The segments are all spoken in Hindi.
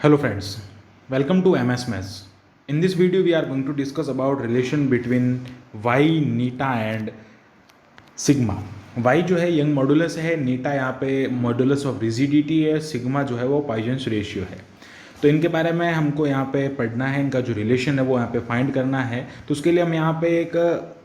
Hello friends, welcome to MS Maths. In this video we are going to discuss about relation between y, neta and sigma. y जो है यंग मॉडुलस है, नीटा यहाँ पे मॉडुलस ऑफ रिजिडिटी है, सिग्मा जो है वो पॉइजन्स रेशियो है। तो इनके बारे में हमको यहाँ पे पढ़ना है, इनका जो रिलेशन है वो यहाँ पे फाइंड करना है। तो उसके लिए हम यहाँ पे एक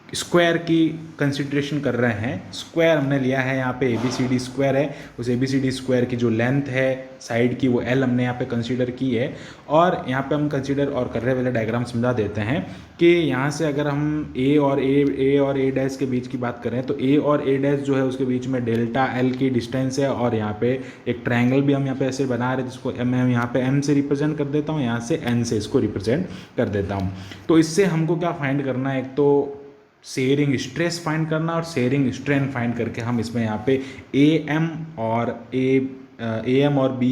स्क्वायर की कंसिडरेशन कर रहे हैं। स्क्वायर हमने लिया है यहाँ पे ABCD स्क्वायर है, उस ABCD स्क्वायर की जो लेंथ है साइड की वो L हमने यहाँ पे कंसीडर की है। और यहाँ पे हम कंसीडर और कर रहे वाले डायग्राम समझा देते हैं कि यहाँ से अगर हम A और A डैश के बीच की बात करें तो A और A डैश जो है उसके बीच में डेल्टा L की डिस्टेंस है। और यहाँ पे एक ट्रायंगल भी हम यहाँ पे ऐसे बना रहे हैं जिसको मैं यहाँ पे M से रिप्रेजेंट कर देता हूँ, यहाँ से N से इसको रिप्रेजेंट कर देता हूँ। तो इससे हमको क्या फाइंड करना है, एक तो शेयरिंग स्ट्रेस फाइंड करना और शेयरिंग स्ट्रेन फाइंड करके हम इसमें यहाँ पे AM और B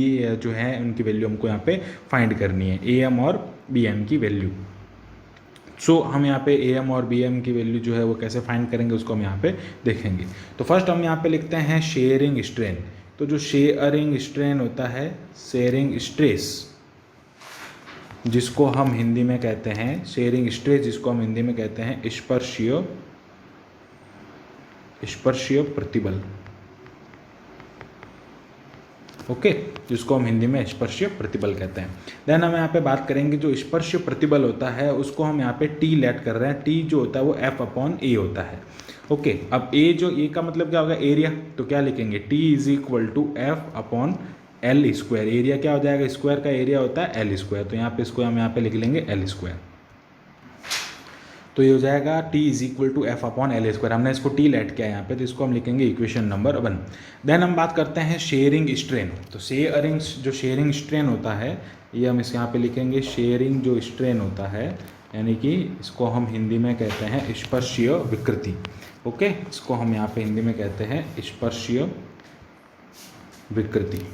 जो है उनकी वैल्यू हमको यहाँ पे फाइंड करनी है, AM और BM की वैल्यू। सो हम यहाँ पे AM और BM की वैल्यू जो है वो कैसे फाइंड करेंगे उसको हम यहाँ पे देखेंगे। तो फर्स्ट हम यहाँ पे लिखते हैं शेयरिंग स्ट्रेन। तो जो शेयरिंग स्ट्रेन होता है, शेयरिंग स्ट्रेस जिसको हम हिंदी में कहते हैं, शेयरिंग स्ट्रेस जिसको हम हिंदी में कहते हैं स्पर्शीय प्रतिबल। ओके, जिसको हम हिंदी में स्पर्शीय प्रतिबल कहते हैं। देन हम यहाँ पे बात करेंगे जो स्पर्शीय प्रतिबल होता है उसको हम यहाँ पे T लेट कर रहे हैं। T जो होता है वो F/A होता है। ओके, अब A का मतलब क्या होगा, एरिया। तो क्या लिखेंगे, T = F/L स्क्वायर। एरिया क्या हो जाएगा, स्क्वायर का एरिया होता है L स्क्वायर। तो यहाँ पे इसको हम यहाँ पे लिख लेंगे L स्क्वायर। तो ये हो जाएगा T = F/L स्क्वायर। हमने इसको T लेट किया यहाँ पे, तो इसको हम लिखेंगे इक्वेशन नंबर 1। देन हम बात करते हैं शेयरिंग स्ट्रेन। तो शेयरिंग स्ट्रेन होता है ये हम इस यहाँ पे लिखेंगे, शेयरिंग जो स्ट्रेन होता है यानी कि इसको हम हिंदी में कहते हैं स्पर्शीय विकृति। ओके, इसको हम यहाँ पे हिंदी में कहते हैं स्पर्शीय विकृति।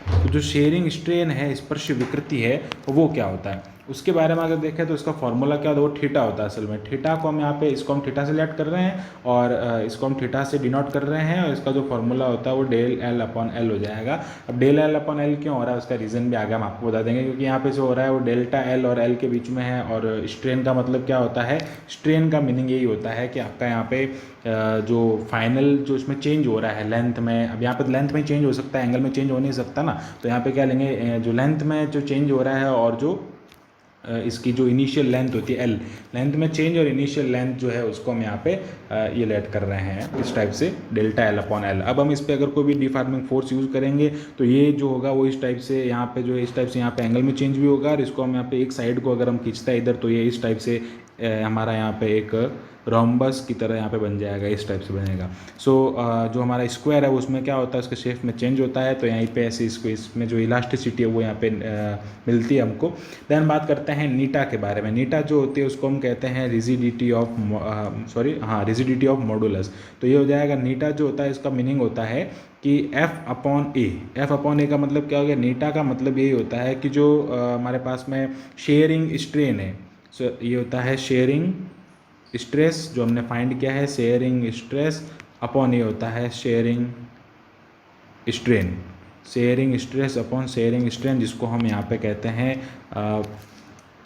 तो जो शेयरिंग स्ट्रेन है, स्पर्शीय विकृति है, वो क्या होता है उसके बारे में अगर देखें तो इसका फॉर्मूला क्या होता है, वो थीटा होता है। असल में थीटा को हम यहाँ पे इसको हम थीटा से लेट कर रहे हैं और इसको हम थीटा से डिनोट कर रहे हैं। और इसका जो फॉर्मूला होता है वो del L/L हो जाएगा। अब del L/L क्यों हो रहा है उसका रीज़न भी आगे हम आपको बता देंगे, क्योंकि यहाँ पे जो हो रहा है वो डेल्टा L और L के बीच में है। और स्ट्रेन का मतलब क्या होता है, स्ट्रेन का मीनिंग यही होता है कि आपका यहाँ पे जो फाइनल जो इसमें चेंज हो रहा है लेंथ में, अब यहाँ पे लेंथ में चेंज हो सकता है, एंगल में चेंज हो नहीं सकता ना। तो यहाँ पे क्या लेंगे, जो लेंथ में जो चेंज हो रहा है और जो इसकी जो इनिशियल लेंथ होती है L, लेंथ में चेंज और इनिशियल लेंथ जो है उसको हम यहाँ पे ये लेट कर रहे हैं इस टाइप से डेल्टा L/L। अब हम इस पे अगर कोई भी डिफॉर्मिंग फोर्स यूज़ करेंगे तो ये जो होगा वो इस टाइप से यहाँ पे जो इस टाइप से यहाँ पे एंगल में चेंज भी होगा। और इसको हम यहाँ पे एक साइड को अगर हम खींचते हैं इधर तो ये इस टाइप से हमारा यहाँ पे एक रोम्बस की तरह यहाँ पे बन जाएगा, इस टाइप से बनेगा। सो जो हमारा स्क्वायर है उसमें क्या होता है, उसके शेप में चेंज होता है। तो यहीं पे ऐसे इसको इसमें जो इलास्टिसिटी है वो यहाँ पे मिलती है हमको। देन बात करते हैं नीटा के बारे में। नीटा जो होती है उसको हम कहते हैं रिजिडिटी ऑफ मॉडुलस। तो ये हो जाएगा, नीटा जो होता है इसका मीनिंग होता है कि F/A का मतलब क्या हो गया, नीटा का मतलब यही होता है कि जो हमारे पास में शेयरिंग स्ट्रेन है, सो ये होता है शेयरिंग स्ट्रेस जो हमने फाइंड किया है, शेयरिंग स्ट्रेस अपॉन ये होता है sharing strain. Sharing stress upon sharing strain जिसको हम यहाँ पे कहते हैं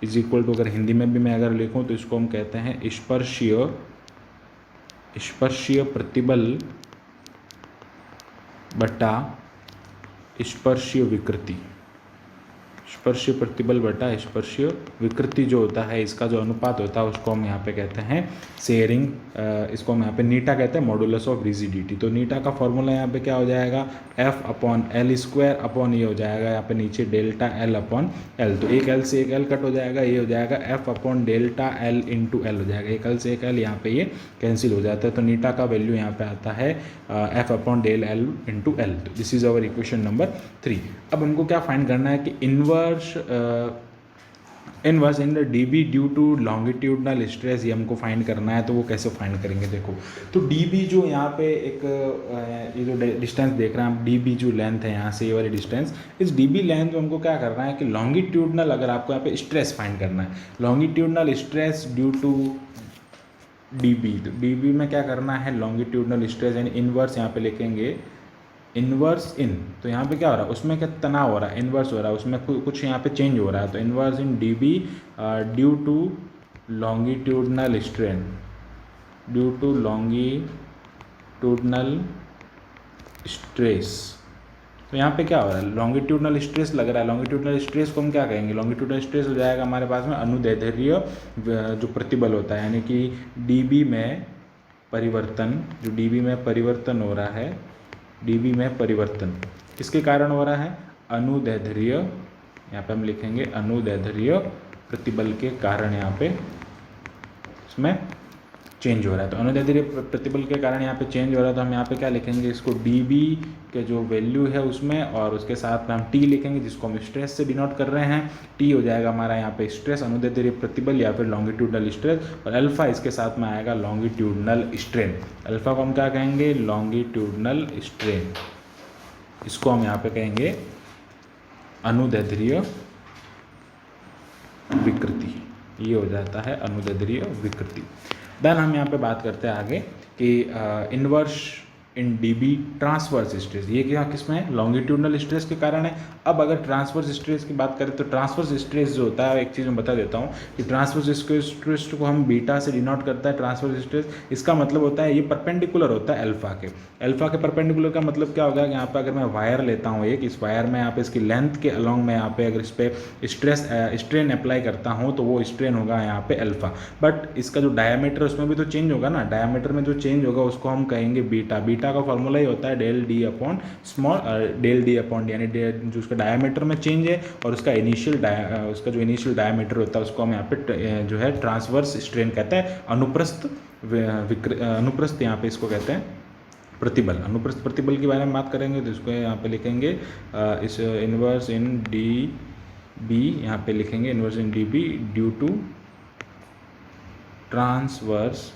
= अगर हिंदी में भी मैं अगर लिखूँ तो इसको हम कहते हैं स्पर्शीय प्रतिबल बटा स्पर्शीय विकृति। स्पर्शीय प्रतिबल बटा स्पर्शीय विकृति जो होता है, इसका जो अनुपात होता है उसको हम यहाँ पे कहते हैं शेयरिंग, इसको हम यहाँ पे नीटा कहते हैं, मॉडुलस ऑफ रिजिडिटी। तो नीटा का फॉर्मूला यहाँ पे क्या हो जाएगा, F/L स्क्वायर अपॉन ये हो जाएगा यहाँ पे नीचे डेल्टा L/L। तो एक L से एक L कट हो जाएगा, ये हो जाएगा F/डेल्टा L × L हो जाएगा। एक L से एक L यहाँ पे ये कैंसिल हो जाता है। तो नीटा का वैल्यू यहाँ पे आता है F/del L × L। तो this is our equation number 3। अब हमको क्या फाइंड करना है कि inverse in dB due to longitudinal stress, ये हमको फाइंड करना है। तो वो कैसे फाइंड करेंगे, देखो तो dB जो यहाँ पे एक ये जो डिस्टेंस देख रहे हैं आप, dB जो लेंथ है यहाँ से ये वाली डिस्टेंस, इस dB लेंथ में हमको क्या करना है कि लॉन्गिट्यूडनल, अगर आपको यहाँ पे स्ट्रेस फाइंड करना है, longitudinal stress due to dB। तो dB में क्या करना है, लॉन्गिट्यूडनल स्ट्रेस यानी इनवर्स यहाँ पे लिखेंगे इन्वर्स इन, तो यहाँ पे क्या हो रहा है, उसमें क्या तनाव हो रहा है, इन्वर्स हो रहा है, उसमें कुछ यहाँ पे चेंज हो रहा है, तो inverse in D B due to longitudinal strain, due to longitudinal stress. तो यहाँ पे क्या हो रहा है, लॉन्गिट्यूडनल स्ट्रेस लग रहा है। लॉन्गिट्यूडनल स्ट्रेस को हम क्या कहेंगे, लॉन्गिट्यूडनल स्ट्रेस हो जाएगा हमारे पास में अनुदैर्ध्य जो प्रतिबल होता है, यानी कि डीबी में परिवर्तन, जो डीबी में परिवर्तन हो रहा है, डीबी में परिवर्तन किसके कारण हो रहा है, अनुदैर्ध्य, यहाँ पे हम लिखेंगे अनुदैर्ध्य प्रतिबल के कारण यहाँ पे इसमें चेंज हो रहा है। तो अनुदैर्ध्य प्रतिबल के कारण यहाँ पे चेंज हो रहा है, तो हम यहाँ पे क्या लिखेंगे, इसको dB के जो वैल्यू है उसमें, और उसके साथ में हम T लिखेंगे जिसको हम स्ट्रेस से डिनोट कर रहे हैं। T हो जाएगा हमारा यहाँ पे स्ट्रेस, अनुदैर्ध्य प्रतिबल या फिर लॉन्गिट्यूडनल स्ट्रेस, और अल्फा इसके साथ में आएगा लॉन्गिट्यूडनल स्ट्रेन। अल्फा को हम क्या कहेंगे, लॉन्गिट्यूडनल स्ट्रेन, इसको हम यहाँ पे कहेंगे अनुदैर्ध्य विकृति, ये हो जाता है अनुदैर्ध्य विकृति। देन हम यहाँ पे बात करते हैं आगे कि इन्वर्स इन डीबी ट्रांसवर्स स्ट्रेस, ये क्या किस में है, लॉन्गिट्यूडनल स्ट्रेस के कारण है। अब अगर ट्रांसवर्स स्ट्रेस की बात करें तो ट्रांसवर्स स्ट्रेस जो होता है, एक चीज़ मैं बता देता हूँ कि ट्रांसवर्स स्ट्रेस को हम बीटा से डिनोट करता है। ट्रांसवर्स स्ट्रेस इसका मतलब होता है ये परपेंडिकुलर होता है अल्फा के। अल्फा के परपेंडिकुलर का मतलब क्या होगा कि यहाँ पे अगर मैं वायर लेता हूँ एक, इस वायर में यहाँ पे इसकी लेंथ के अलॉन्ग में यहाँ पे अगर इस पर स्ट्रेन अप्लाई करता हूँ तो वो स्ट्रेन होगा यहाँ पे अल्फा। बट इसका जो डायमीटर उसमें भी तो चेंज होगा ना, डायमीटर में जो चेंज होगा उसको हम कहेंगे बीटा। बीटा का फॉर्मूला ही होता है del D upon small, del D upon D, यानी जो उसका डायमीटर में चेंज है और उसका उसका जो इनिशियल डायमीटर होता है उसको हम यहाँ पे जो है ट्रांसवर्स स्ट्रेन कहते हैं। अनुप्रस्थ यहाँ पे इसको कहते हैं प्रतिबल। अनुप्रस्थ प्रतिबल के बारे में बात करेंगे तो इसको यहाँ पे लिखेंगे इस इन्वर्स इन डी बी, यहाँ पे लिखेंगे inverse in D B due to transverse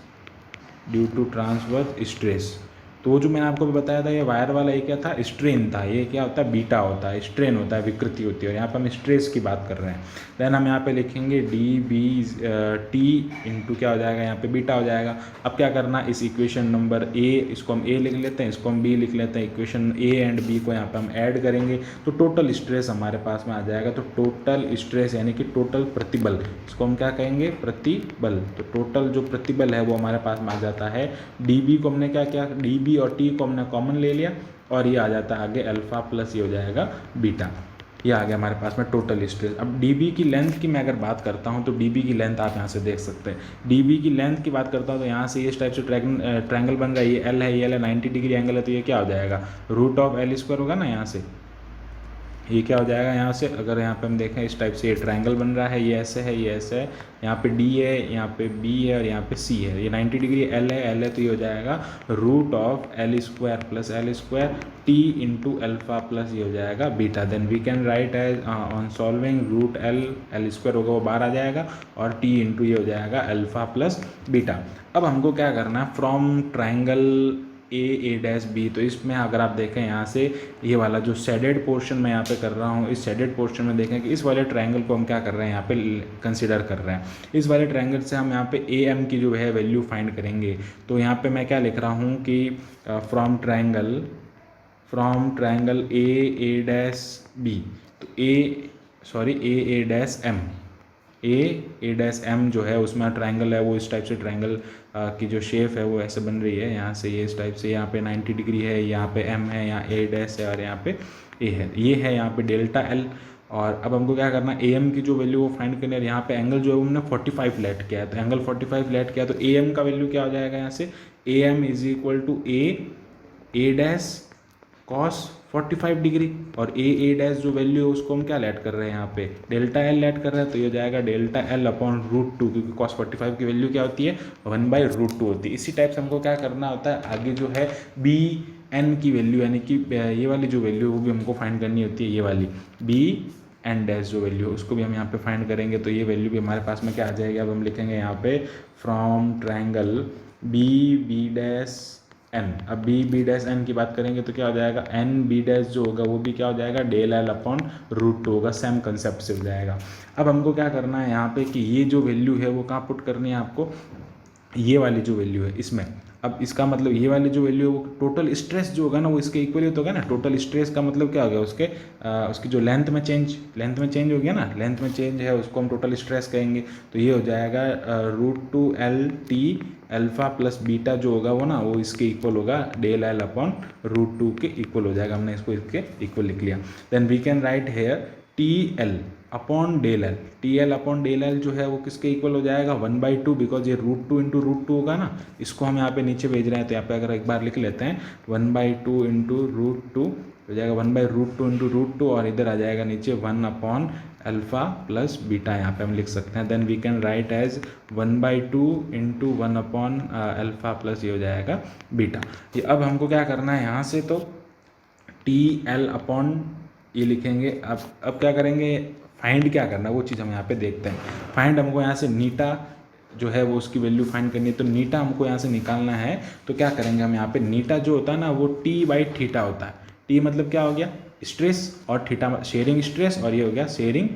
stress. तो जो मैंने आपको भी बताया था ये वायर वाला, ये क्या था, स्ट्रेन था, ये क्या होता है, बीटा होता है, स्ट्रेन होता है, विकृति होती है, और यहाँ पे हम स्ट्रेस की बात कर रहे हैं। देन हम यहाँ पे लिखेंगे डी बी टी इंटू क्या हो जाएगा, यहाँ पे बीटा हो जाएगा। अब क्या करना, इस इक्वेशन नंबर ए, इसको हम ए लिख लेते हैं, इसको हम बी लिख लेते हैं, इक्वेशन ए एंड बी को यहाँ पे हम ऐड करेंगे तो टोटल स्ट्रेस हमारे पास में आ जाएगा। तो टोटल स्ट्रेस यानी कि टोटल प्रतिबल, इसको हम क्या कहेंगे, प्रतिबल। तो टोटल जो प्रतिबल है वो हमारे पास में आ जाता है। डी बी को हमने क्या किया, डी बी और टी को हमने कॉमन ले लिया और ये आ जाता है आगे अल्फा प्लस ये हो जाएगा बीटा। ये आ गया हमारे पास में टोटल स्ट्रेस। अब डीबी की लेंथ की मैं अगर बात करता हूँ तो डीबी की लेंथ आप यहाँ से देख सकते हैं। डीबी की लेंथ की बात करता हूँ तो यहाँ से ये इस टाइप से ट्रायंगल बन रहा है, ये एल है, ये एल है, 90 डिग्री एंगल है, तो ये क्या हो जाएगा, रूट ऑफ एल स्क्वायर होगा ना। यहाँ से ये क्या हो जाएगा, यहाँ से अगर यहाँ पे हम देखें इस टाइप से ये ट्रायंगल बन रहा है, ये ऐसे है, ये ऐसे है, यहाँ पे डी है, यहाँ पे बी है और यहाँ पे सी है, ये 90 डिग्री एल है, तो ये हो जाएगा root of L square plus L square T into alpha plus ये हो जाएगा beta. Then we can write as on solving root L square होगा वो बाहर आ जाएगा और टी इंटू ये हो जाएगा अल्फा प्लस बीटा। अब हमको क्या करना है, from triangle A dash B, तो इसमें अगर आप देखें यहाँ से ये वाला जो शेडेड पोर्शन मैं यहाँ पे कर रहा हूँ, इस शेडेड पोर्शन में देखें कि इस वाले ट्रायंगल को हम क्या कर रहे हैं, यहाँ पे कंसीडर कर रहे हैं। इस वाले ट्रायंगल से हम यहाँ पे ए एम की जो है वैल्यू फाइंड करेंगे। तो यहाँ पे मैं क्या लिख रहा हूँ कि from triangle A dash B, तो A dash M, A dash M जो है उसमें ट्रायंगल है वो इस टाइप से ट्रायंगल की जो शेप है वो ऐसे बन रही है। यहाँ से ये इस टाइप से, यहाँ पे 90 डिग्री है, यहाँ पे एम है, यहाँ ए डैश है और यहाँ पे ए है, ये है यहाँ पे डेल्टा एल। और अब हमको क्या करना है, ए एम की जो वैल्यू वो फाइंड करनी है। यहाँ पे एंगल जो है हमने 45 लेट किया है, तो एंगल 45 लेट किया तो ए एम का वैल्यू क्या हो जाएगा, यहाँ से A M is equal to A dash cos 45 degree, और ए डैश जो वैल्यू है उसको हम क्या लेट कर रहे हैं, यहाँ पे डेल्टा एल लेट कर रहे हैं, तो ये हो जाएगा डेल्टा एल अपॉन रूट 2, क्योंकि कॉस 45 की वैल्यू क्या होती है, 1/√2 होती है। इसी टाइप से हमको क्या करना होता है, आगे जो है बी एन की वैल्यू यानी कि ये वाली जो वैल्यू है वो भी हमको फाइंड करनी होती है, ये वाली बी एन डैश जो वैल्यू है उसको भी हम यहाँ पे फाइंड करेंगे। तो ये वैल्यू भी हमारे पास में क्या आ जाएगी, अब हम लिखेंगे यहाँ पे from triangle B dash N. अब बी डैश एन की बात करेंगे तो क्या हो जाएगा, एन बी डैश जो होगा वो भी क्या हो जाएगा, डेल एल अपॉन √2 होगा, सेम कंसेप्ट से हो जाएगा। अब हमको क्या करना है यहाँ पे कि ये जो वैल्यू है वो कहाँ पुट करनी है आपको, ये वाली जो वैल्यू है इसमें। अब इसका मतलब ये वाली जो वैल्यू है वो टोटल स्ट्रेस जो होगा ना वो इसके इक्वल होगा ना। टोटल स्ट्रेस का मतलब क्या हो गया, उसकी जो लेंथ में चेंज हो गया ना, लेंथ में चेंज है उसको हम टोटल स्ट्रेस कहेंगे। तो ये हो जाएगा √2LT अल्फ़ा प्लस बीटा जो होगा वो ना वो इसके इक्वल होगा ΔL/√2 के इक्वल हो जाएगा। हमने इसको इसके इक्वल लिख लिया। Then we can write here TL/ΔL। TL/ΔL जो है वो किसके इक्वल हो जाएगा 1/2, बिकॉज ये √2 इंटू √2 होगा ना, इसको हम यहाँ पे नीचे भेज रहे हैं। तो यहाँ पे अगर एक बार लिख लेते हैं 1/2 इंटू √2 हो जाएगा 1/√2 इंटू √2 और इधर आ जाएगा नीचे 1/अल्फ़ा प्लस बीटा, यहाँ पे हम लिख सकते हैं। Then we can write as 1/2 into 1/अल्फ़ा प्लस ये हो जाएगा बीटा। ये अब हमको क्या करना है यहाँ से, तो TL/ ये लिखेंगे। अब क्या करेंगे, फाइंड क्या करना है वो चीज़ हम यहाँ पे देखते हैं। फाइंड हमको यहाँ से नीटा जो है वो उसकी वैल्यू फाइंड करनी है। तो नीटा हमको यहाँ से निकालना है। तो क्या करेंगे हम यहाँ पे, नीटा जो होता है ना वो T/थीटा होता है। T मतलब क्या हो गया, स्ट्रेस, और थीटा शेयरिंग स्ट्रेस, और ये हो गया शेयरिंग,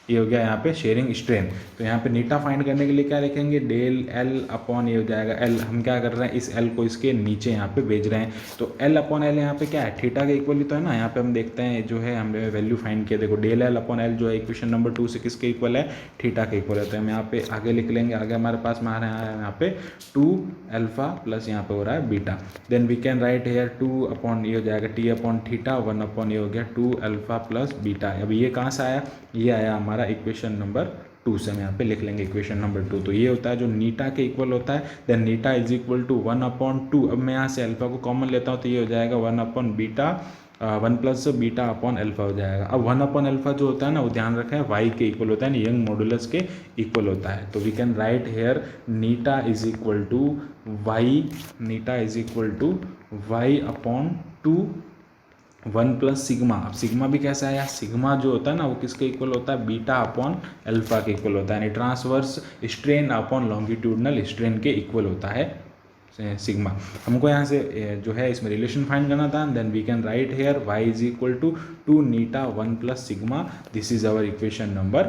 ये हो गया यहाँ पे शेयरिंग स्ट्रेन। तो यहाँ पे नीटा फाइंड करने के लिए क्या लिखेंगे, ΔL/ ये हो जाएगा L। हम क्या कर रहे हैं, इस L को इसके नीचे यहाँ पे भेज रहे हैं। तो L/L यहाँ पे क्या है, थीटा के इक्वल ही तो है ना। यहाँ पे हम देखते हैं जो है हमने वैल्यू फाइंड किया, देखो ΔL/L जो है इक्वेशन नंबर 2 से किसके इक्वल है, थीटा के इक्वल है। तो हम यहाँ पे आगे लिख लेंगे। आगे हमारे पास में आ रहा है यहाँ पे 2α प्लस यहाँ पे हो रहा है beta. Then we can write here 2 ये हो जाएगा T/थीटा 1 ये हो गया 2α प्लस बीटा। अब ये कहाँ से आया, ये आया हमारा इक्वेशन नंबर 2 से। हम यहाँ पे लिख लेंगे इक्वेशन नंबर 2। तो ये होता है जो नीटा के इक्वल होता है। Then eta is equal to 1/2। अब मैं यहाँ से अल्फा को कॉमन लेता हूँ तो ये हो जाएगा 1/बीटा 1 प्लस बीटा अपॉन अल्फा हो जाएगा। अब 1/अल्फा जो होता है ना वो ध्यान रखें वाई के इक्वल होता है, यंग मॉडुलस के इक्वल होता है। तो we can write here eta is equal to Y, eta is equal to Y upon 2 1 plus sigma. अब सिग्मा भी कैसा है यार, सिग्मा जो होता है ना वो किसके इक्वल होता है, बीटा अपॉन अल्फा के इक्वल होता है, यानी transverse strain upon longitudinal strain के इक्वल होता है सिग्मा। हमको यहाँ से जो है इसमें रिलेशन फाइंड करना था। Then we can write here Y is equal to 2 Neeta 1 plus sigma. This is our equation number,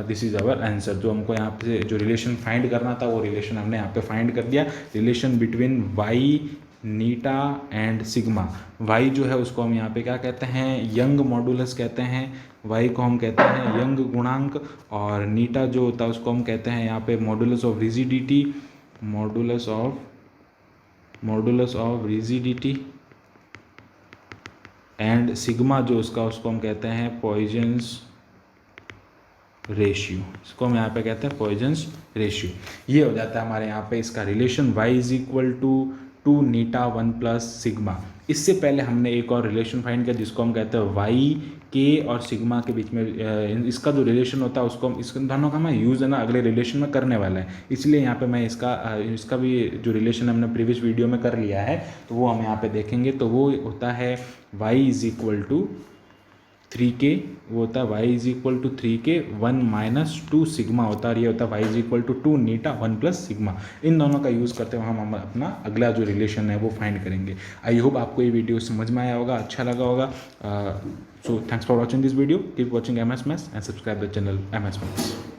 this is our answer. जो हमको यहाँ पे जो रिलेशन फाइंड करना था वो रिलेशन हमने यहाँ पे फाइंड कर दिया। Relation between Y, eta and sigma. Y जो है उसको हम यहाँ पे क्या कहते हैं, यंग मॉडुलस कहते हैं। वाई को हम कहते हैं यंग गुणांक, और नीटा जो होता है उसको हम कहते हैं यहाँ पे modulus of rigidity, modulus of rigidity. And sigma जो उसको हम कहते हैं पॉइजन्स रेशियो। इसको हम यहाँ पे कहते हैं पॉइजन्स रेशियो। ये हो जाता है हमारे यहाँ पे इसका relation Y is equal to 2 Neeta 1 plus sigma. इससे पहले हमने एक और रिलेशन फाइंड किया जिसको हम कहते हैं वाई के और सिग्मा के बीच में इसका जो रिलेशन होता है उसको हम, इसके दोनों का मैं यूज़ है ना अगले रिलेशन में करने वाला है, इसलिए यहाँ पे मैं इसका भी जो रिलेशन हमने प्रीवियस वीडियो में कर लिया है तो वो हम यहाँ पे देखेंगे। तो वो होता है Y is equal to 3k, वो होता है y is equal to 3k 1 minus 2 sigma होता है, और ये होता है y is equal to 2 Neeta 1 plus sigma. इन दोनों का यूज़ करते हुए हम अपना अगला जो रिलेशन है वो फाइंड करेंगे। आई होप आपको ये वीडियो समझ में आया होगा, अच्छा लगा होगा। So thanks for watching this video, keep watching MS Maths and subscribe the channel MS Maths।